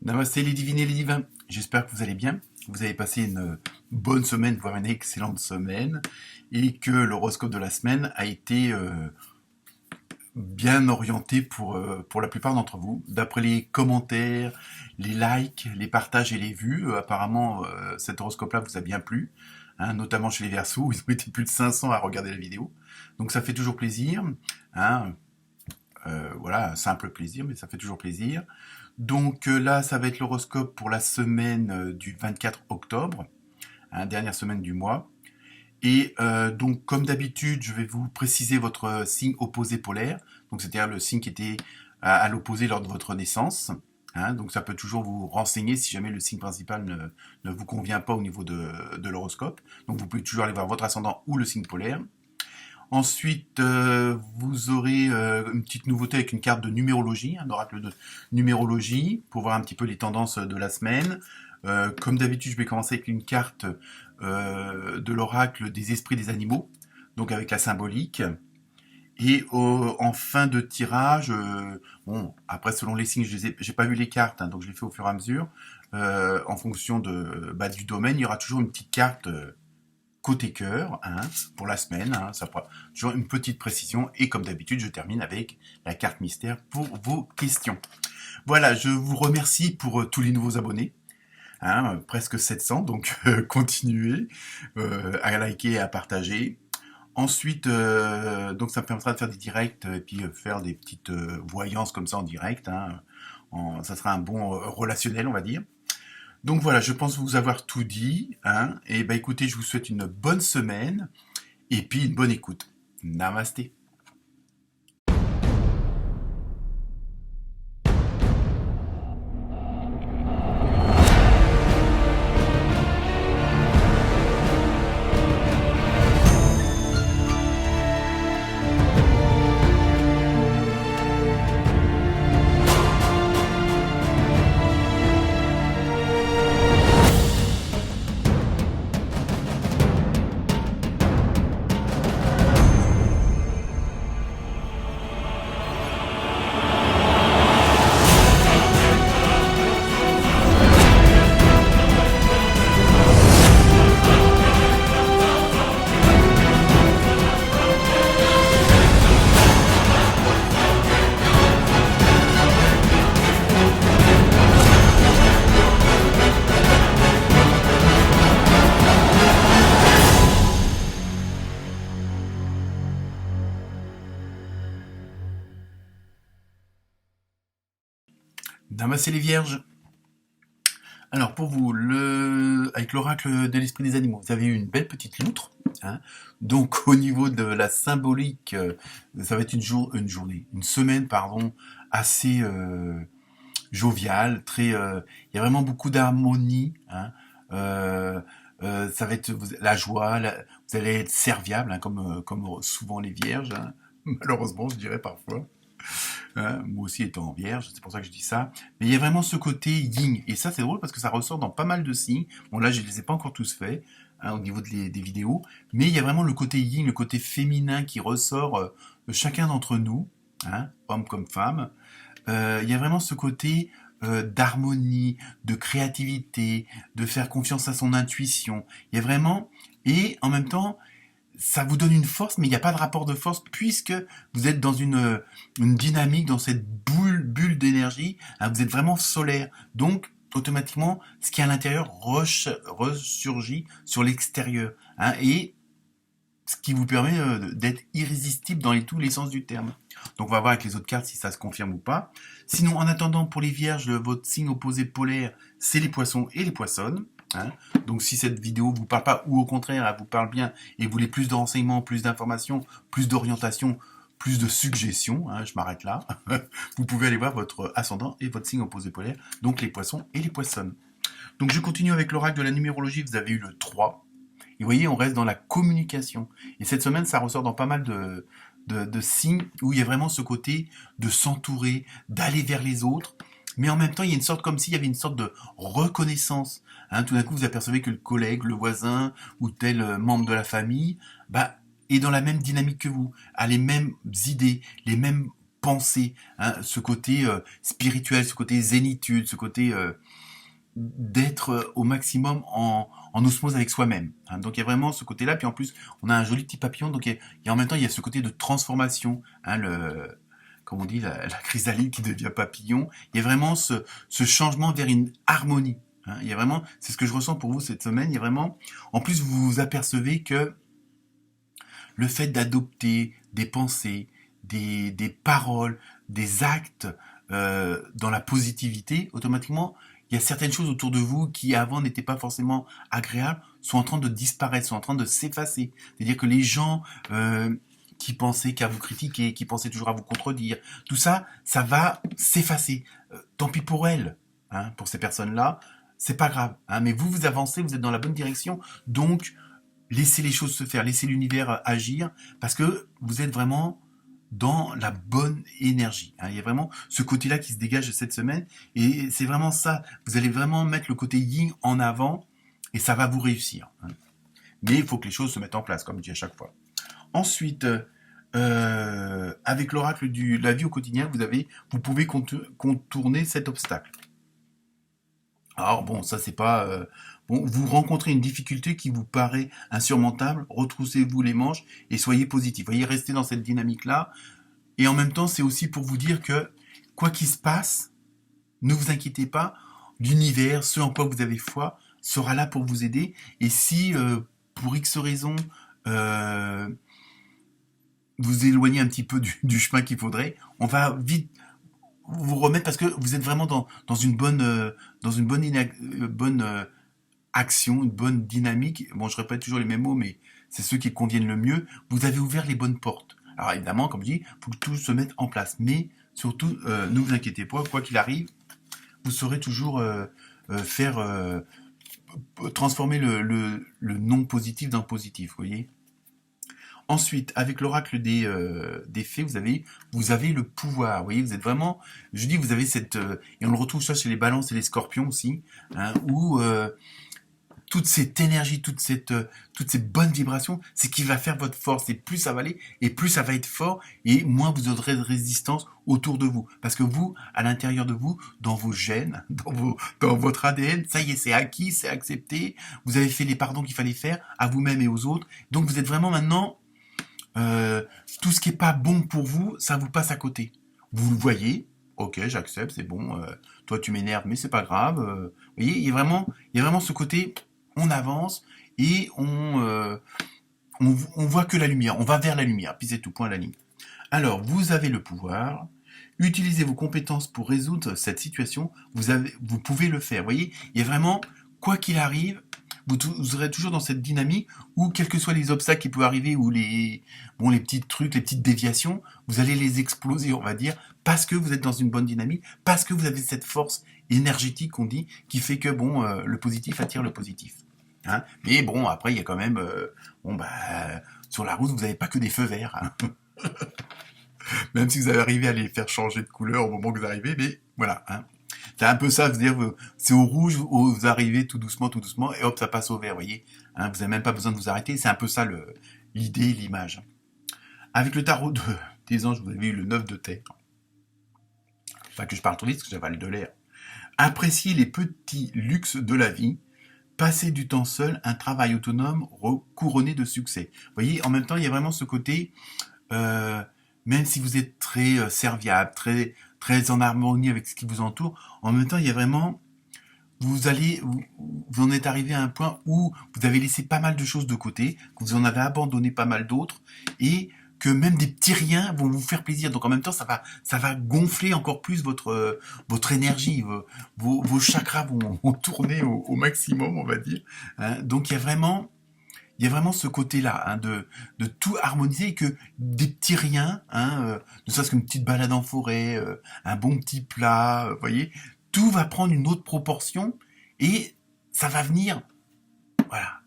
Namasté les divines et les divins, j'espère que vous allez bien, vous avez passé une bonne semaine, voire une excellente semaine, et que l'horoscope de la semaine a été bien orienté pour la plupart d'entre vous. D'après les commentaires, les likes, les partages et les vues, apparemment cet horoscope-là vous a bien plu, hein, notamment chez les Verseaux, où ils ont été plus de 500 à regarder la vidéo. Donc ça fait toujours plaisir, hein, voilà, un simple plaisir, mais ça fait toujours plaisir. Donc là, ça va être l'horoscope pour la semaine du 24 octobre, hein, dernière semaine du mois. Et donc, comme d'habitude, je vais vous préciser votre signe opposé polaire, donc c'est-à-dire le signe qui était à l'opposé lors de votre naissance. Hein, donc ça peut toujours vous renseigner si jamais le signe principal ne vous convient pas au niveau de l'horoscope. Donc vous pouvez toujours aller voir votre ascendant ou le signe polaire. Ensuite, vous aurez une petite nouveauté avec une carte de numérologie, un oracle de numérologie, pour voir un petit peu les tendances de la semaine. Comme d'habitude, je vais commencer avec une carte de l'oracle des esprits des animaux, donc avec la symbolique. Et en fin de tirage, bon, après selon les signes, j'ai pas vu les cartes, hein, donc je les fais au fur et à mesure. En fonction du domaine, il y aura toujours une petite carte côté cœur, hein, pour la semaine, hein, ça prend toujours une petite précision, et comme d'habitude, je termine avec la carte mystère pour vos questions. Voilà, je vous remercie pour tous les nouveaux abonnés, hein, presque 700, donc continuez à liker et à partager. Ensuite, donc ça me permettra de faire des directs et puis faire des petites voyances comme ça en direct, hein, ça sera un bon relationnel, on va dire. Donc voilà, je pense vous avoir tout dit, hein. Et bah écoutez, je vous souhaite une bonne semaine et puis une bonne écoute. Namasté. Namasté les vierges. Alors pour vous, avec l'oracle de l'esprit des animaux, vous avez eu une belle petite loutre, hein. Donc au niveau de la symbolique, ça va être une semaine, pardon, assez joviale, très, il y a vraiment beaucoup d'harmonie, hein. Euh, ça va être la joie, vous allez être serviable, hein, comme souvent les vierges, hein. Malheureusement, je dirais parfois. Hein, moi aussi étant vierge, c'est pour ça que je dis ça. Mais il y a vraiment ce côté yin. Et ça, c'est drôle parce que ça ressort dans pas mal de signes. Bon, là, je ne les ai pas encore tous faits, hein, au niveau des vidéos. Mais il y a vraiment le côté yin, le côté féminin qui ressort de chacun d'entre nous, hein, homme comme femme. Il y a vraiment ce côté d'harmonie, de créativité, de faire confiance à son intuition. Il y a vraiment... Et en même temps, ça vous donne une force, mais il n'y a pas de rapport de force puisque vous êtes dans une dynamique, dans cette bulle d'énergie, hein, vous êtes vraiment solaire. Donc, automatiquement, ce qui est à l'intérieur ressurgit sur l'extérieur, hein, et ce qui vous permet d'être irrésistible dans tous les sens du terme. Donc, on va voir avec les autres cartes si ça se confirme ou pas. Sinon, en attendant, pour les vierges, votre signe opposé polaire, c'est les poissons et les poissonnes. Hein. Donc si cette vidéo vous parle pas, ou au contraire elle vous parle bien et vous voulez plus de renseignements, plus d'informations, plus d'orientation, plus de suggestions, hein, je m'arrête là, vous pouvez aller voir votre ascendant et votre signe opposé polaire, donc les poissons et les poissonnes. Donc je continue avec l'oracle de la numérologie, vous avez eu le 3, et vous voyez on reste dans la communication, et cette semaine ça ressort dans pas mal de signes où il y a vraiment ce côté de s'entourer, d'aller vers les autres, mais en même temps, il y a une sorte, comme s'il y avait une sorte de reconnaissance. Hein, tout d'un coup, vous apercevez que le collègue, le voisin ou tel membre de la famille, est dans la même dynamique que vous, a les mêmes idées, les mêmes pensée, hein, ce côté spirituel, ce côté zénitude, ce côté d'être au maximum en osmose avec soi-même. Hein. Donc il y a vraiment ce côté-là, puis en plus on a un joli petit papillon, donc en même temps il y a ce côté de transformation, hein, comme on dit, la chrysalide qui devient papillon. Il y a vraiment ce changement vers une harmonie. Hein. Il y a vraiment, c'est ce que je ressens pour vous cette semaine. Il y a vraiment, en plus vous vous apercevez que le fait d'adopter des pensées, des paroles, des actes dans la positivité, automatiquement, il y a certaines choses autour de vous qui avant n'étaient pas forcément agréables, sont en train de disparaître, sont en train de s'effacer. C'est-à-dire que les gens qui pensaient qu'à vous critiquer, qui pensaient toujours à vous contredire, tout ça, ça va s'effacer. Tant pis pour elles, hein, pour ces personnes-là, c'est pas grave. Hein, mais vous avancez, vous êtes dans la bonne direction, donc laissez les choses se faire, laissez l'univers agir, parce que vous êtes vraiment dans la bonne énergie. Hein. Il y a vraiment ce côté-là qui se dégage cette semaine, et c'est vraiment ça. Vous allez vraiment mettre le côté yin en avant, et ça va vous réussir. Hein. Mais il faut que les choses se mettent en place, comme je dis à chaque fois. Ensuite, avec l'oracle de la vie au quotidien, vous pouvez contourner cet obstacle. Alors bon, ça c'est pas... bon, vous rencontrez une difficulté qui vous paraît insurmontable, retroussez-vous les manches et soyez positif. Voyez, restez dans cette dynamique-là. Et en même temps, c'est aussi pour vous dire que, quoi qu'il se passe, ne vous inquiétez pas, l'univers, ce en quoi vous avez foi, sera là pour vous aider. Et si, pour X raisons, vous éloignez un petit peu du chemin qu'il faudrait, on va vite vous remettre parce que vous êtes vraiment dans une bonne action, une bonne dynamique. Bon, je répète toujours les mêmes mots, mais c'est ceux qui conviennent le mieux. Vous avez ouvert les bonnes portes. Alors évidemment, comme je dis, il faut que tout se mette en place. Mais surtout, ne vous inquiétez pas, quoi qu'il arrive, vous saurez toujours faire transformer le non positif dans le positif, vous voyez. Ensuite, avec l'oracle des fées, vous avez le pouvoir. Vous voyez, vous êtes vraiment, je dis, vous avez cette, et on le retrouve ça chez les balances et les scorpions aussi, hein, où toute cette énergie, toutes ces bonnes vibrations, c'est qui va faire votre force. Et plus ça va aller, et plus ça va être fort, et moins vous aurez de résistance autour de vous. Parce que vous, à l'intérieur de vous, dans vos gènes, dans votre ADN, ça y est, c'est acquis, c'est accepté. Vous avez fait les pardons qu'il fallait faire à vous-même et aux autres. Donc vous êtes vraiment maintenant tout ce qui est pas bon pour vous, ça vous passe à côté. Vous le voyez, ok, j'accepte, c'est bon. Toi, tu m'énerves, mais c'est pas grave. Vous voyez, il y a vraiment ce côté, on avance et on voit que la lumière, on va vers la lumière, puis c'est tout, point à la ligne. Alors, vous avez le pouvoir. Utilisez vos compétences pour résoudre cette situation. Vous pouvez le faire. Vous voyez, il y a vraiment, quoi qu'il arrive, vous serez toujours dans cette dynamique où, quels que soient les obstacles qui peuvent arriver ou les petits trucs, les petites déviations, vous allez les exploser, on va dire, parce que vous êtes dans une bonne dynamique, parce que vous avez cette force énergétique qu'on dit, qui fait que le positif attire le positif. Hein. Mais bon, après, il y a quand même, sur la route, vous n'avez pas que des feux verts. Hein. Même si vous avez arrivé à les faire changer de couleur au moment que vous arrivez, mais voilà. Hein. C'est un peu ça, c'est-à-dire c'est au rouge, vous arrivez tout doucement, et hop, ça passe au vert, vous voyez. Hein, vous n'avez même pas besoin de vous arrêter, c'est un peu ça l'idée, l'image. Avec le tarot des anges, vous avez eu le 9 de terre. Enfin, que je parle trop vite, parce que j'avale de l'air. Appréciez les petits luxes de la vie, passez du temps seul, un travail autonome couronné de succès. Vous voyez, en même temps, il y a vraiment ce côté, même si vous êtes très serviable, très en harmonie avec ce qui vous entoure, en même temps, il y a vraiment, vous en êtes arrivé à un point où vous avez laissé pas mal de choses de côté, que vous en avez abandonné pas mal d'autres, et que même des petits riens vont vous faire plaisir. Donc en même temps, ça va gonfler encore plus votre énergie, vos chakras vont tourner au maximum, on va dire. Hein. Donc il y a vraiment ce côté-là, hein, de tout harmoniser, et que des petits riens, hein, ne serait-ce qu'une petite balade en forêt, un bon petit plat, vous voyez, tout va prendre une autre proportion, et ça va venir, voilà,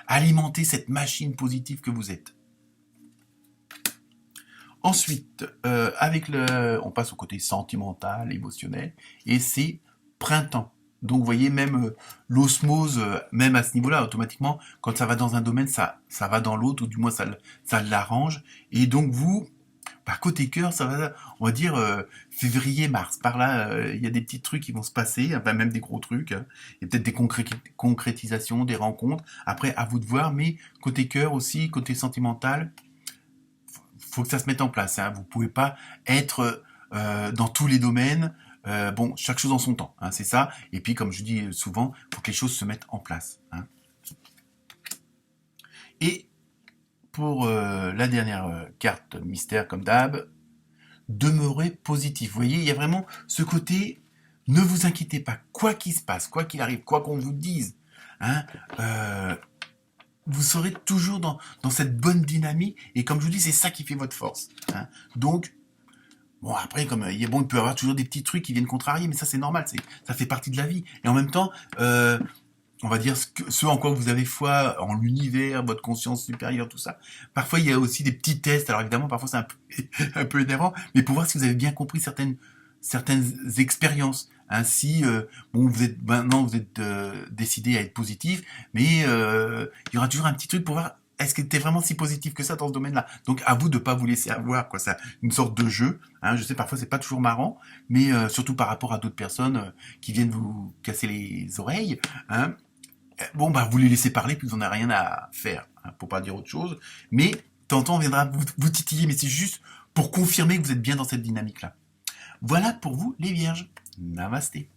alimenter cette machine positive que vous êtes. Ensuite, on passe au côté sentimental, émotionnel, et c'est printemps. Donc vous voyez, même l'osmose, même à ce niveau-là, automatiquement, quand ça va dans un domaine, ça va dans l'autre, ou du moins ça l'arrange. Et donc vous Par côté cœur, ça va, on va dire février-mars. Par là, il y a des petits trucs qui vont se passer, enfin même des gros trucs. Hein. Il y a peut-être des concrétisations, des rencontres. Après, à vous de voir. Mais côté cœur aussi, côté sentimental, faut que ça se mette en place. Hein. Vous pouvez pas être dans tous les domaines. Bon, chaque chose en son temps, hein, c'est ça. Et puis, comme je dis souvent, faut que les choses se mettent en place. Hein. Et pour la dernière carte mystère, comme d'hab, demeurez positif. Vous voyez, il y a vraiment ce côté, ne vous inquiétez pas, quoi qu'il se passe, quoi qu'il arrive, quoi qu'on vous dise, hein, vous serez toujours dans cette bonne dynamique. Et comme je vous dis, c'est ça qui fait votre force. Hein. Donc, bon, après, comme il peut y avoir toujours des petits trucs qui viennent contrarier, mais ça c'est normal, ça fait partie de la vie. Et en même temps, on va dire ce en quoi vous avez foi, en l'univers, votre conscience supérieure, tout ça. Parfois, il y a aussi des petits tests. Alors évidemment, parfois c'est un peu énervant, mais pour voir si vous avez bien compris certaines expériences. Ainsi, bon, maintenant vous êtes décidé à être positif, mais il y aura toujours un petit truc pour voir est-ce que t'es vraiment si positif que ça dans ce domaine-là. Donc à vous de pas vous laisser avoir, quoi. C'est une sorte de jeu. Hein. Je sais parfois c'est pas toujours marrant, mais surtout par rapport à d'autres personnes qui viennent vous casser les oreilles. Hein. Bon, bah, vous les laissez parler, puis vous n'en avez rien à faire, hein, pour pas dire autre chose. Mais, de temps en temps, on viendra vous titiller, mais c'est juste pour confirmer que vous êtes bien dans cette dynamique-là. Voilà pour vous, les vierges. Namasté.